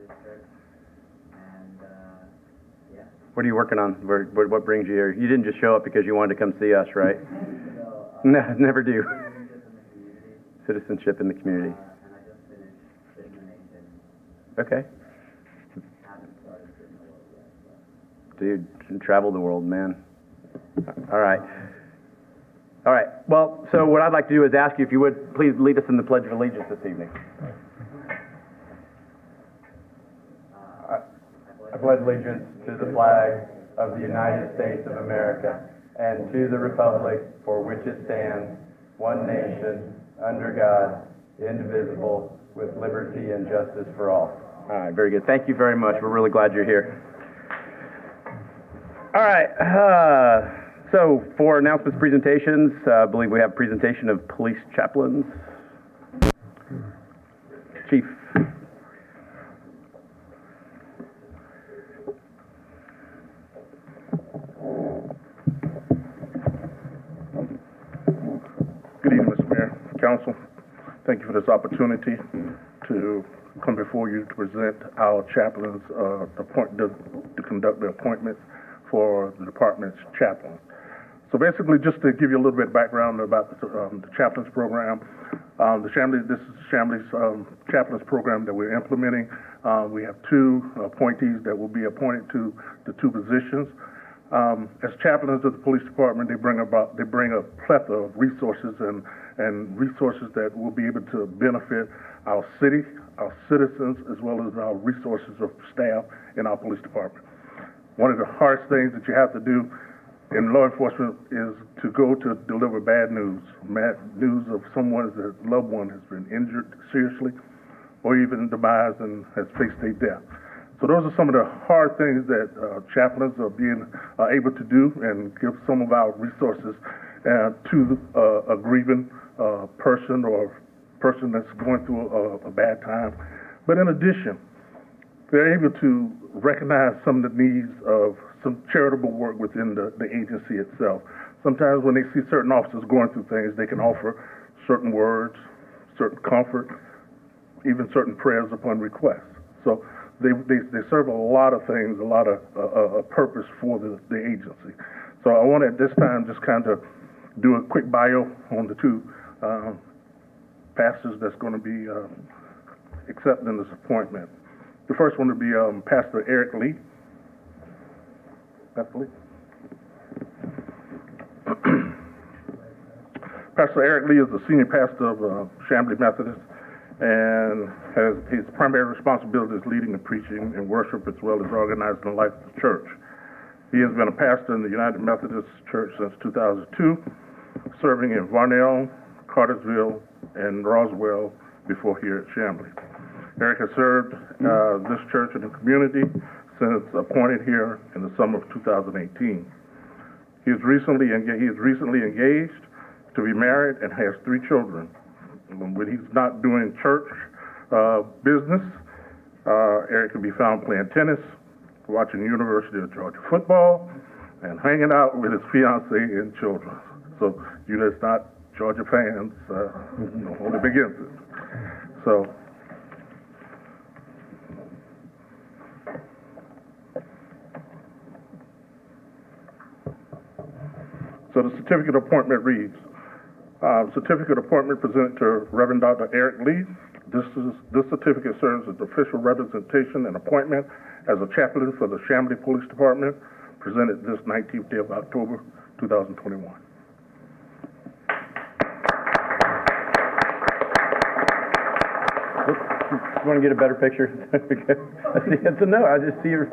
district. And, yeah. What are you working on? What brings you here? You didn't just show up because you wanted to come see us, right? So, No, never do. citizenship in the community. Citizenship in the community. And I just finished getting the nation. Okay. Haven't started getting the world yet, but. Dude, travel the world, man. All right. All right. Well, so what I'd like to do is ask you if you would please lead us in the Pledge of Allegiance this evening. I pledge allegiance to the flag of the United States of America and to the republic for which it stands, one nation, under God, indivisible, with liberty and justice for all. All right, very good. Thank you very much. We're really glad you're here. All right. So for announcements, presentations, I believe we have a presentation of police chaplains. Chief. Good evening, Mr. Mayor, Council. Thank you for this opportunity to come before you to present our chaplains, to conduct the appointments for the department's chaplain. So basically, just to give you a little bit of background about the chaplains program, this is Shambley's chaplains program that we're implementing. We have two appointees that will be appointed to the two positions. As chaplains of the police department, they bring a plethora of resources and resources that will be able to benefit our city, our citizens, as well as our resources of staff in our police department. One of the hardest things that you have to do in law enforcement is to go to deliver bad news of someone's loved one has been injured seriously or even demised and has faced a death. So those are some of the hard things that chaplains are being able to do and give some of our resources to a grieving person or person that's going through a bad time. But in addition, they're able to recognize some of the needs of some charitable work within the agency itself. Sometimes when they see certain officers going through things, they can offer certain words, certain comfort, even certain prayers upon request. So they serve a lot of things, a lot of purpose for the agency. So I want to at this time just kind of do a quick bio on the two pastors that's going to be accepting this appointment. The first one will be Pastor Eric Lee. Pastor Lee. Pastor Eric Lee is the senior pastor of Chamblee Methodist, and his primary responsibility is leading the preaching and worship as well as organizing the life of the church. He has been a pastor in the United Methodist Church since 2002, serving in Varnell, Cartersville, and Roswell before here at Chamblee. Eric has served this church and the community since appointed here in the summer of 2018. He is recently engaged to be married and has 3 children. When he's not doing church business, Eric can be found playing tennis, watching University of Georgia football, and hanging out with his fiancée and children. So you that's not Georgia fans, only begins it. So the certificate of appointment reads, certificate of appointment presented to Reverend Dr. Eric Lee. This certificate serves as official representation and appointment as a chaplain for the Chamblee Police Department, presented this 19th day of October, 2021. You want to get a better picture? I see it's a no. I just see you.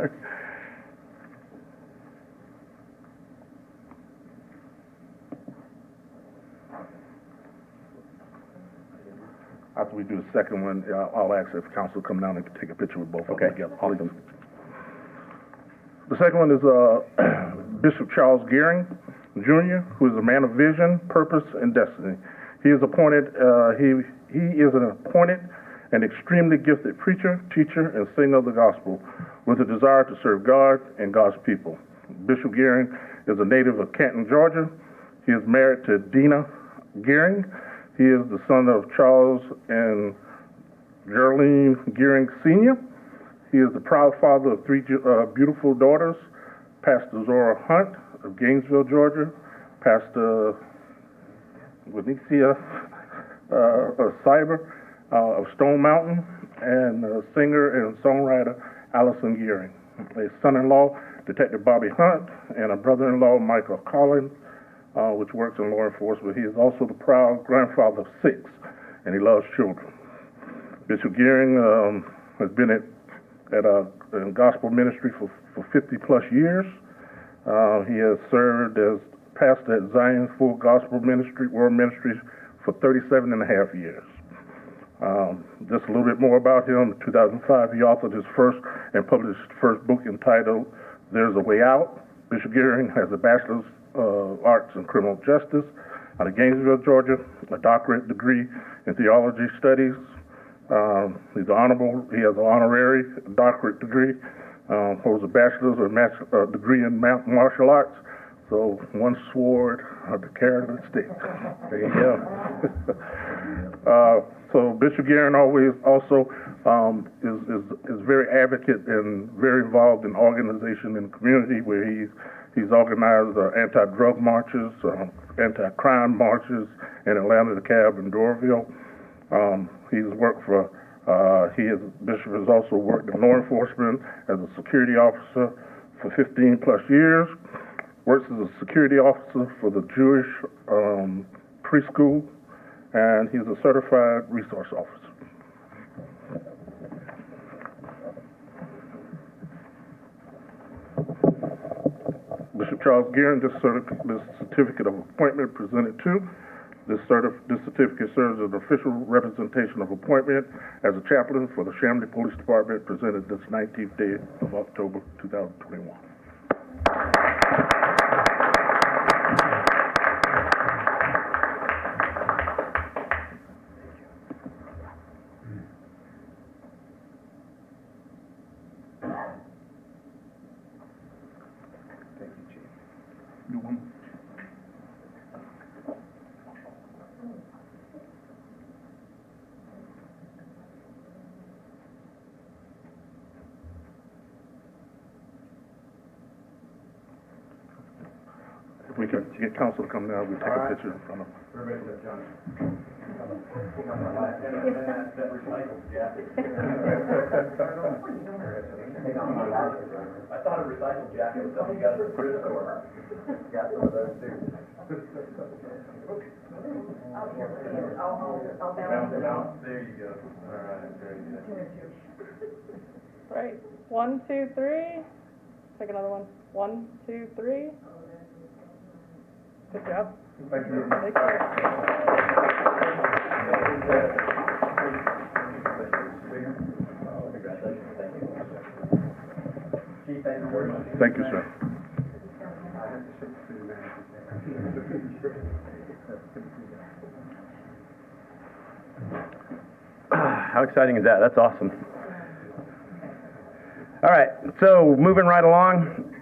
After we do the second one, I'll ask if council come down and take a picture with both of them together. Awesome. The second one is Bishop Charles Gearing, Jr., who is a man of vision, purpose, and destiny. He is appointed. He is an appointed and extremely gifted preacher, teacher, and singer of the gospel, with a desire to serve God and God's people. Bishop Gearing is a native of Canton, Georgia. He is married to Dina Gearing. He is the son of Charles and Geraldine Gearing Sr. He He is the proud father of three beautiful daughters, Pastor Zora Hunt of Gainesville, Georgia, Pastor Winicia Cyber of Stone Mountain, and singer and songwriter Allison Gearing. A son-in-law, Detective Bobby Hunt, and a brother-in-law, Michael Collins, which works in law enforcement. He is also the proud grandfather of 6, and he loves children. Bishop Gearing has been in gospel ministry for 50-plus years. He has served as pastor at Zion's Full Gospel Ministry, World Ministries, for 37 and a half years. Just a little bit more about him. In 2005, he authored his first and published his first book entitled There's a Way Out. Bishop Gearing has a Bachelor's of Arts in Criminal Justice out of Gainesville, Georgia, a doctorate degree in theology studies. He has an honorary doctorate degree, holds a bachelor's or master's degree in martial arts. So one sword, the carrot and the stick. There you go. So Bishop Gearing also is very advocate and very involved in organization in the community, where he's organized anti-drug marches, anti-crime marches in Atlanta, DeKalb, and Doraville. Bishop has also worked in law enforcement as a security officer for 15 plus years. Works as a security officer for the Jewish preschool, and he's a certified resource officer. Bishop Charles Gearing, this certificate of appointment presented to. This certificate serves as an official representation of appointment as a chaplain for the Shamley Police Department, presented this 19th day of October 2021. If we can get council to come down, we'll take a picture in front of them. Everybody let Johnny. I thought a recycled jacket was something you got at the thrift store. Got some of those too. I'll balance it out. There you go. All right, very good. Right. 1, 2, 3. Take another one. 1, 2, 3. Good job. Thank you. Take care. Thank you, sir. How exciting is that? That's awesome. All right, so moving right along,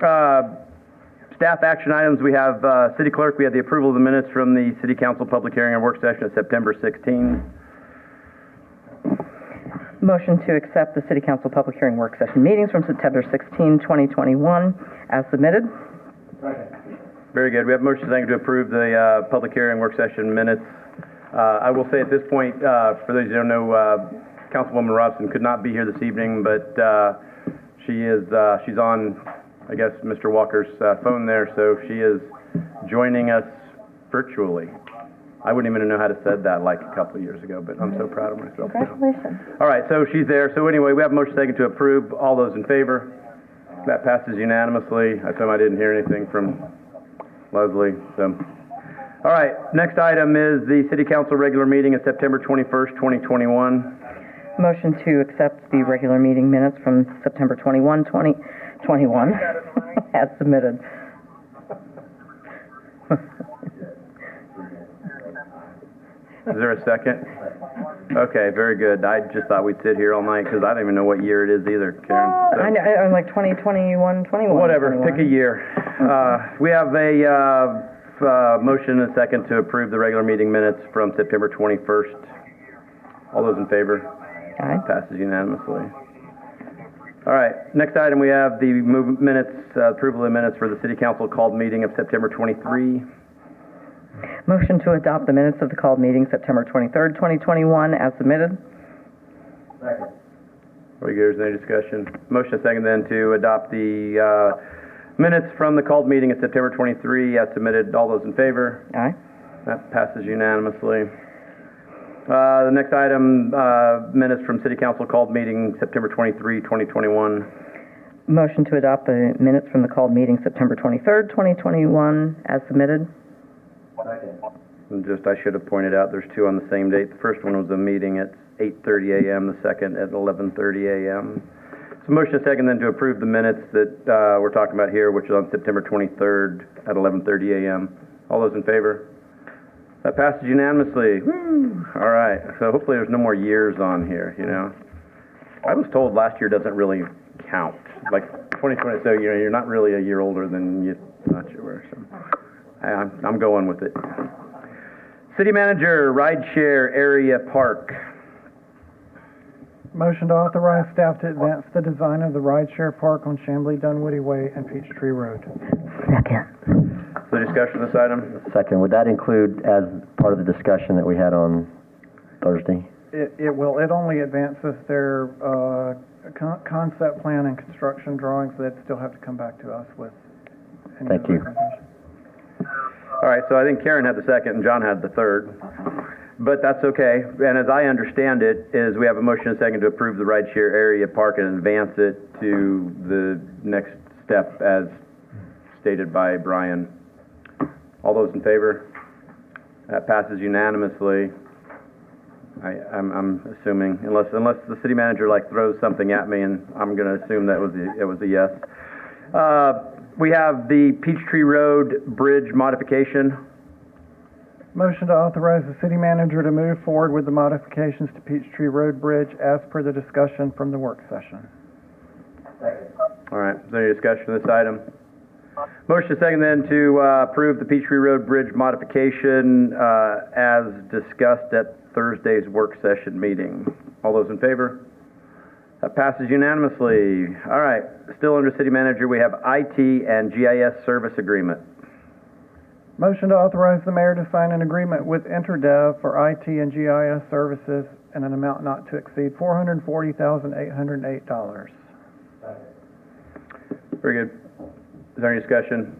staff action items. We have City Clerk. We have the approval of the minutes from the City Council public hearing and work session of September 16. Motion to accept the City Council public hearing work session meetings from September 16, 2021, as submitted. Very good. We have motion second to approve the public hearing work session minutes. I will say at this point, for those who don't know, Councilwoman Robson could not be here this evening, but she's on, I guess, Mr. Walker's phone there, so she is joining us virtually. I wouldn't even know how to say that like a couple of years ago, but I'm so proud of myself. Congratulations. All right, so she's there. So anyway, we have a motion second to approve. All those in favor? That passes unanimously. I assume I didn't hear anything from Leslie. So. All right, next item is the City Council regular meeting of September 21st, 2021. Motion to accept the regular meeting minutes from September 21, 2021, as submitted. Is there a second? Okay, very good. I just thought we'd sit here all night because I don't even know what year it is either, Karen. So. I know, I'm like 2021, 21. Whatever, 21. pick a year. We have a motion and a second to approve the regular meeting minutes from September 21st. All those in favor? Aye. Passes unanimously. All right, next item, we have the approval of minutes for the city council called meeting of September 23. Motion to adopt the minutes of the called meeting September 23rd, 2021, as submitted. Second. Very good, is there any discussion? Motion second then to adopt the minutes from the called meeting of September 23 as submitted. All those in favor? Aye. That passes unanimously. The next item, minutes from city council called meeting September 23, 2021. Motion to adopt the minutes from the called meeting September 23rd, 2021, as submitted. Second. And just, I should have pointed out, there's two on the same date. The first one was a meeting at 8:30 a.m., the second at 11:30 a.m. So motion second then to approve the minutes that we're talking about here, which is on September 23rd at 11:30 a.m. All those in favor? That passes unanimously. Woo! All right, so hopefully there's no more years on here, you know. I was told last year doesn't really count, like 2020, so you know, you're not really a year older than you thought you were, so I'm going with it. City manager, Rideshare area park. Motion to authorize staff to advance the design of the Rideshare Park on Chamblee, Dunwoody Way, and Peachtree Road. Second. So discussion of this item? Second, would that include as part of the discussion that we had on Thursday? It will. It only advances their concept plan and construction drawings. That still have to come back to us with any Thank you. recommendations. All right, so I think Karen had the second and John had the third, but that's okay. And as I understand it, is we have a motion and a second to approve the Rideshare area park and advance it to the next step as stated by Brian. All those in favor? That passes unanimously. I'm assuming, unless the city manager like throws something at me, and I'm going to assume that it was a yes. We have the Peachtree Road Bridge modification. Motion to authorize the city manager to move forward with the modifications to Peachtree Road Bridge as per the discussion from the work session. Second. All right, is there any discussion of this item? Motion second then to approve the Peachtree Road Bridge modification as discussed at Thursday's work session meeting. All those in favor? That passes unanimously. All right, still under city manager, we have IT and GIS service agreement. Motion to authorize the mayor to sign an agreement with Interdev for IT and GIS services in an amount not to exceed $440,808. Very good. Is there any discussion?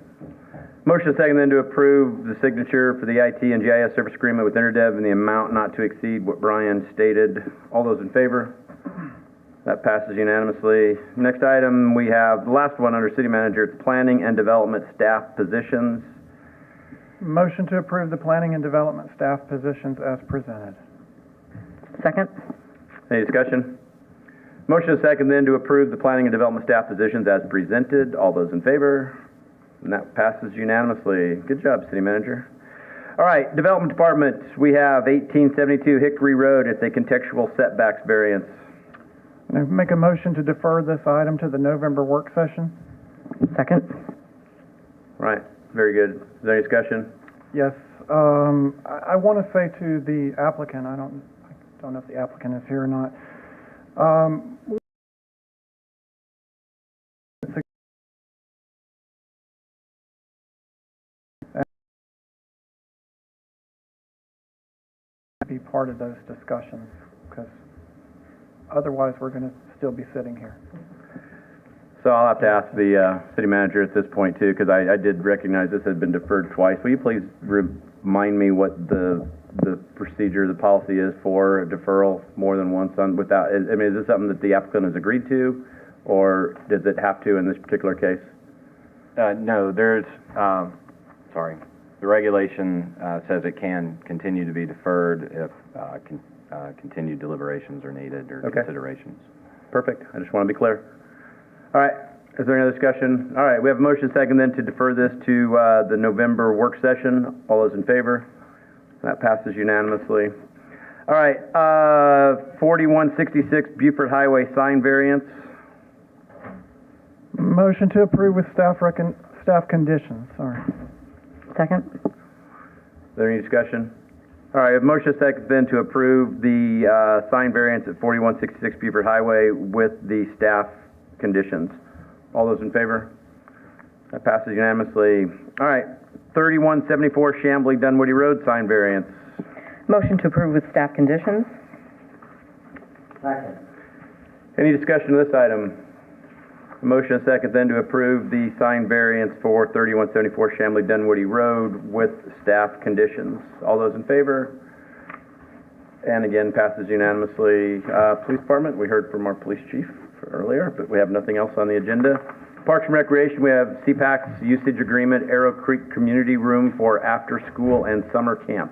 Motion second then to approve the signature for the IT and GIS service agreement with Interdev in the amount not to exceed what Brian stated. All those in favor? That passes unanimously. Next item, we have the last one under city manager, it's planning and development staff positions. Motion to approve the planning and development staff positions as presented. Second. Any discussion? Motion second then to approve the planning and development staff positions as presented. All those in favor? And that passes unanimously. Good job, city manager. All right, development department, we have 1872 Hickory Road. It's a contextual setbacks variance. I make a motion to defer this item to the November work session. Second. Right, very good. Is there any discussion? Yes, I want to say to the applicant, I don't know if the applicant is here or not. Be part of those discussions, because otherwise we're going to still be sitting here. So I'll have to ask the city manager at this point too, because I did recognize this had been deferred twice. Will you please remind me what the procedure, the policy is for a deferral more than once on without, I mean, is this something that the applicant has agreed to, or does it have to in this particular case? No, the regulation says it can continue to be deferred if continued deliberations are needed or Okay. considerations. Perfect. I just want to be clear. All right. Is there any other discussion? All right. We have a motion second then to defer this to the November work session. All those in favor? That passes unanimously. All right. 4166 Buford Highway sign variance. Motion to approve with staff conditions, sorry. Second. Is there any discussion? All right. A motion second then to approve the sign variance at 4166 Buford Highway with the staff conditions. All those in favor? That passes unanimously. All right, 3174 Shambling Dunwoody Road sign variance. Motion to approve with staff conditions. Second. Any discussion of this item? A motion and second then to approve the sign variance for 3174 Shambling Dunwoody Road with staff conditions. All those in favor? And again, passes unanimously. Police Department, we heard from our police chief earlier, but we have nothing else on the agenda. Parks and Recreation, we have CPAC's usage agreement, Arrow Creek Community Room for after-school and summer camp.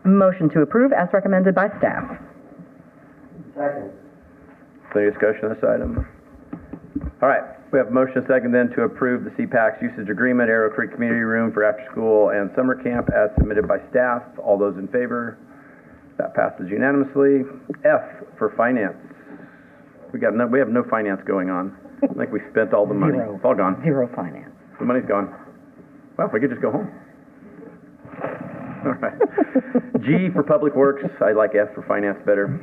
Motion to approve as recommended by staff. Second. Any discussion on this item? All right, we have a motion and second then to approve the CPAC's usage agreement, Arrow Creek Community Room for after-school and summer camp as submitted by staff. All those in favor? That passes unanimously. F for finance. We have no finance going on. I think we spent all the money. Zero. It's all gone. Zero finance. The money's gone. Well, we could just go home. All right. G for Public Works. I like F for finance better.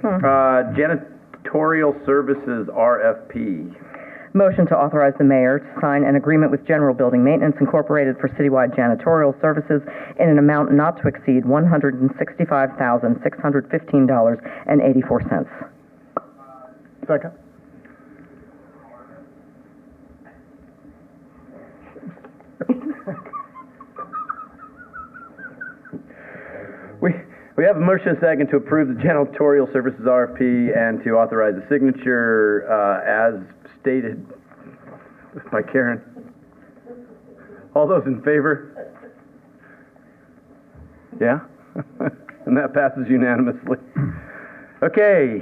Janitorial Services RFP. Motion to authorize the mayor to sign an agreement with General Building Maintenance Incorporated for citywide janitorial services in an amount not to exceed $165,615.84. Second. We have a motion and second to approve the janitorial services RFP and to authorize the signature as stated by Karen. All those in favor? Yeah? And that passes unanimously. Okay,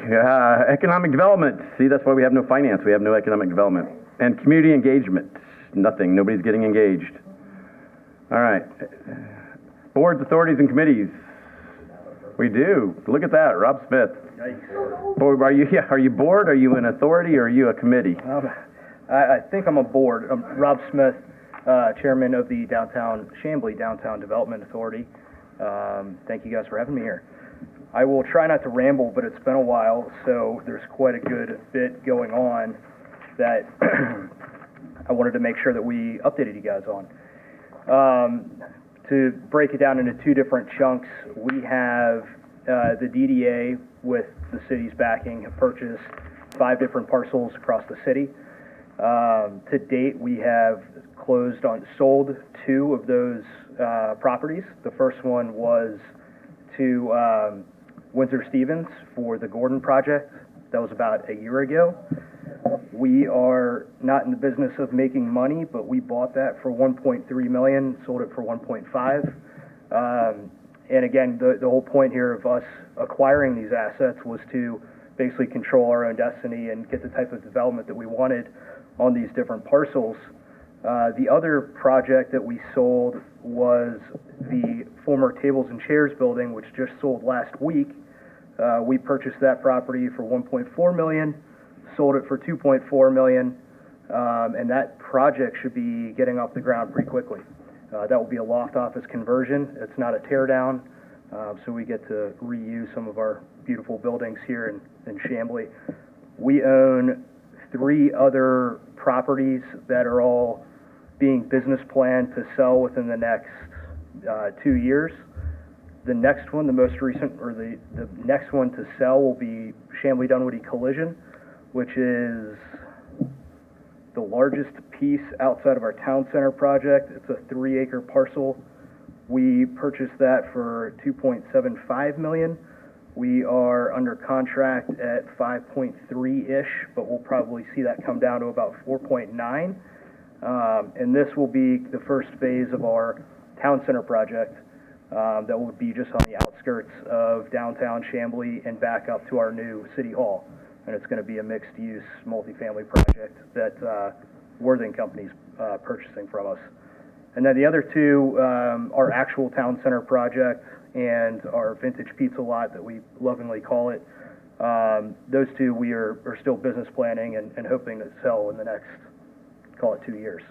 economic development. See, that's why we have no finance. We have no economic development. And community engagement. Nothing. Nobody's getting engaged. All right. Boards, authorities, and committees. We do. Look at that, Rob Smith. Boy, are you bored? Are you an authority, or are you a committee? I think I'm a board. I'm Rob Smith, chairman of the Chamblee Downtown Development Authority. Thank you guys for having me here. I will try not to ramble, but it's been a while, so there's quite a good bit going on that I wanted to make sure that we updated you guys on. To break it down into two different chunks, we have the DDA with the city's backing have purchased 5 different parcels across the city. To date, we have sold 2 of those properties. The first one was to Windsor Stevens for the Gordon project. That was about a year ago. We are not in the business of making money, but we bought that for $1.3 million, sold it for $1.5. And again, the whole point here of us acquiring these assets was to basically control our own destiny and get the type of development that we wanted on these different parcels. The other project that we sold was the former Tables and Chairs building, which just sold last week. We purchased that property for $1.4 million. Sold it for $2.4 million, and that project should be getting off the ground pretty quickly. That will be a loft office conversion. It's not a tear down, so we get to reuse some of our beautiful buildings here in Chamblee. We own 3 other properties that are all being business planned to sell within the next 2 years. The next one, the most recent, or the next one to sell will be Chamblee Dunwoody Collision, which is the largest piece outside of our town center project. It's a 3-acre parcel. We purchased that for $2.75 million. We are under contract at 5.3-ish, but we'll probably see that come down to about 4.9. And this will be the first phase of our town center project that will be just on the outskirts of downtown Chamblee and back up to our new city hall. And it's going to be a mixed-use multifamily project that Worthing Company's purchasing from us. And then the other 2 are actual town center project and our vintage pizza lot that we lovingly call it. Those 2 we are still business planning and hoping to sell in the next, call it 2 years.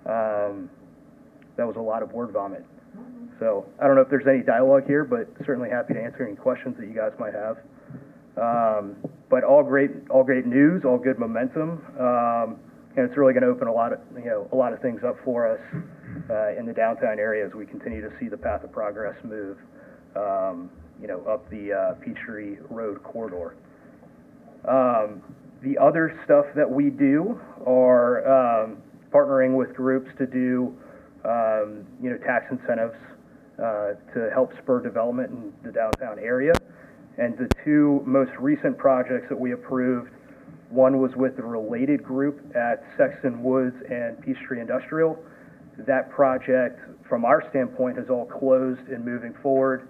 That was a lot of word vomit. So I don't know if there's any dialogue here, but certainly happy to answer any questions that you guys might have. But all great news, all good momentum, and it's really going to open a lot of things up for us in the downtown area as we continue to see the path of progress move, up the Peachtree Road corridor. The other stuff that we do are partnering with groups to do, tax incentives to help spur development in the downtown area. And the two most recent projects that we approved, one was with the Related Group at Sexton Woods and Peachtree Industrial. That project, from our standpoint, has all closed and moving forward.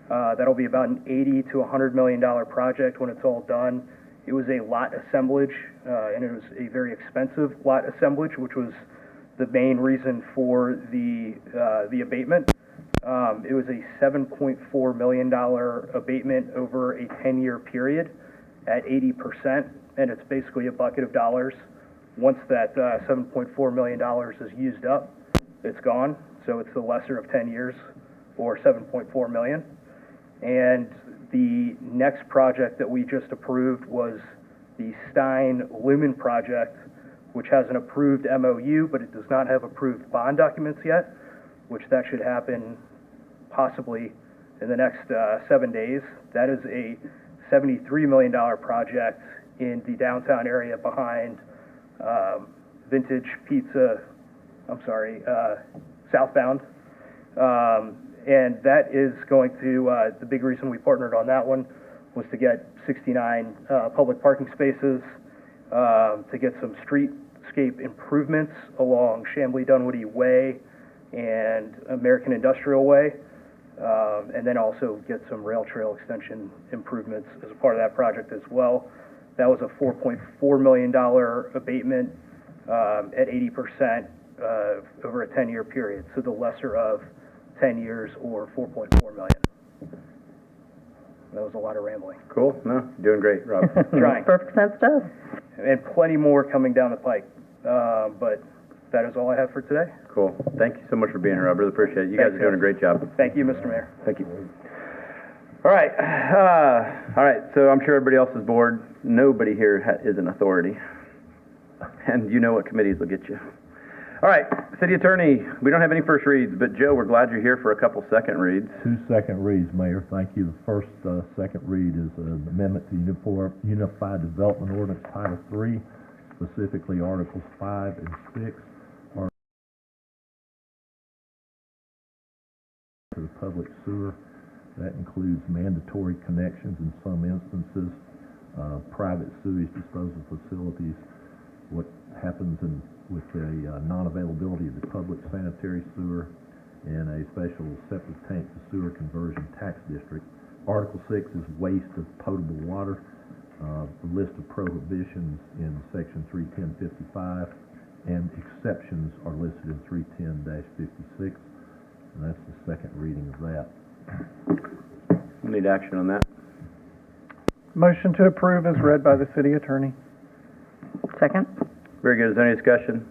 That'll be about an $80 to $100 million project when it's all done. It was a lot assemblage, and it was a very expensive lot assemblage, which was the main reason for the abatement. It was a $7.4 million abatement over a 10-year period at 80%, and it's basically a bucket of dollars. Once that $7.4 million is used up, it's gone. So it's the lesser of 10 years, or $7.4 million. And the next project that we just approved was the Stein Lumen project, which has an approved MOU, but it does not have approved bond documents yet, which that should happen possibly in the next 7 days. That is a $73 million project in the downtown area behind Vintage Pizza, Southbound. And that is going to, the big reason we partnered on that one was to get 69 public parking spaces, to get some streetscape improvements along Chamblee Dunwoody Way and American Industrial Way, and then also get some rail trail extension improvements as a part of that project as well. That was a $4.4 million abatement at 80% over a 10-year period, so the lesser of 10 years or $4.4 million. That was a lot of rambling. Cool. No, doing great, Rob. Trying. Perfect sense to us. And plenty more coming down the pike. But that is all I have for today. Cool. Thank you so much for being here, Rob. Really appreciate it. You guys are doing a great job. Thank you, Mr. Mayor. Thank you. All right. So I'm sure everybody else is bored. Nobody here is an authority. And you know what committees will get you. All right, City Attorney, we don't have any first reads, but Joe, we're glad you're here for a couple second reads. 2 second reads, Mayor. Thank you. The first second read is an amendment to Unified Development Ordinance Title III, specifically Articles 5 and 6, are to the public sewer. That includes mandatory connections in some instances, private sewage disposal facilities, what happens with a non-availability of the public sanitary sewer, and a special septic tank to sewer conversion tax district. Article 6 is waste of potable water. The list of prohibitions in Section 310.55 and exceptions are listed in 310-56, and that's the second reading of that. We need action on that. Motion to approve is read by the city attorney. Second? Very good. Is there any discussion?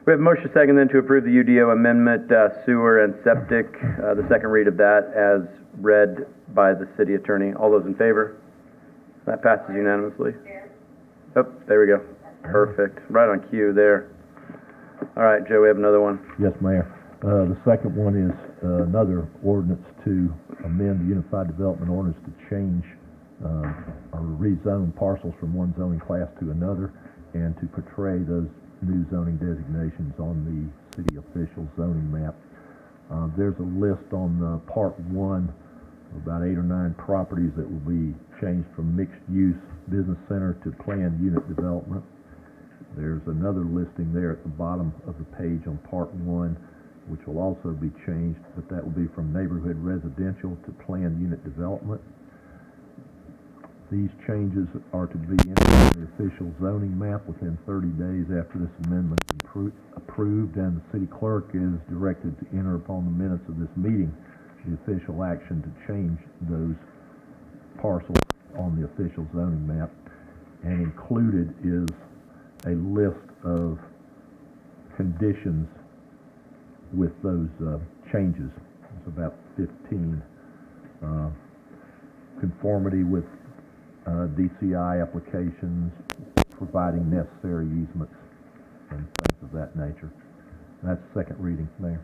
We have a motion second then to approve the UDO amendment, sewer and septic, the second read of that as read by the city attorney. All those in favor? That passes unanimously. Oh, there we go. Perfect. Right on cue there. All right, Joe, we have another one. Yes, Mayor. The second one is another ordinance to amend the Unified Development Ordinance to change or rezone parcels from one zoning class to another, and to portray those new zoning designations on the city official zoning map. There's a list on Part 1 of about 8 or 9 properties that will be changed from mixed-use business center to planned unit development. There's another listing there at the bottom of the page on Part 1, which will also be changed, but that will be from neighborhood residential to planned unit development. These changes are to be entered on the official zoning map within 30 days after this amendment is approved, and the city clerk is directed to enter upon the minutes of this meeting the official action to change those parcels on the official zoning map. And included is a list of conditions with those changes. It's about 15. Conformity with DCI applications, providing necessary easements, and things of that nature. And that's the second reading, Mayor.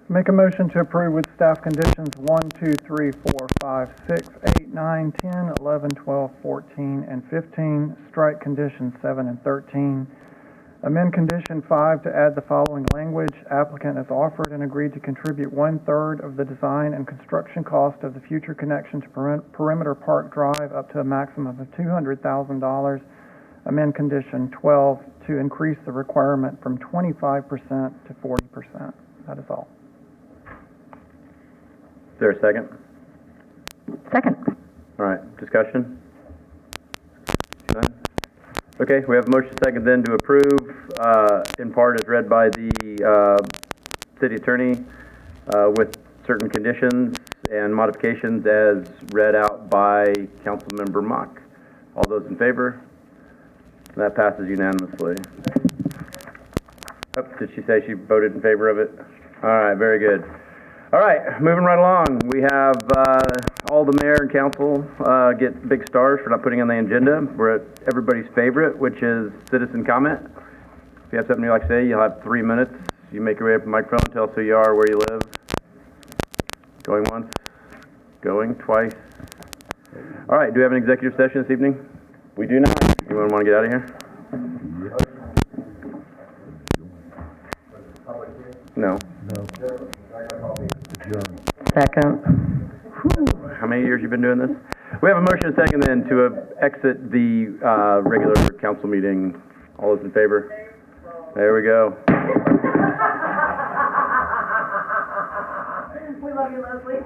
Make a motion to approve with staff conditions 1, 2, 3, 4, 5, 6, 8, 9, 10, 11, 12, 14, and 15. Strike conditions 7 and 13. Amend condition 5 to add the following language. Applicant has offered and agreed to contribute 1/3 of the design and construction cost of the future connection to Perimeter Park Drive up to a maximum of $200,000. Amend condition 12 to increase the requirement from 25% to 40%. That is all. Is there a second? Second. All right, discussion? None? Okay, we have a motion second then to approve, in part as read by the city attorney, with certain conditions and modifications as read out by Councilmember Mock. All those in favor? That passes unanimously. Oh, did she say she voted in favor of it? All right, very good. All right, moving right along. We have all the mayor and council get big stars for not putting on the agenda. We're at everybody's favorite, which is citizen comment. If you have something you'd like to say, you'll have 3 minutes. You make your way up to the microphone, tell us who you are, where you live. Going once, going twice. All right, do we have an executive session this evening? We do not. Anyone want to get out of here? No. Second. How many years you been doing this? We have a motion and second then to exit the regular council meeting. All those in favor? There we go. We love you, Leslie.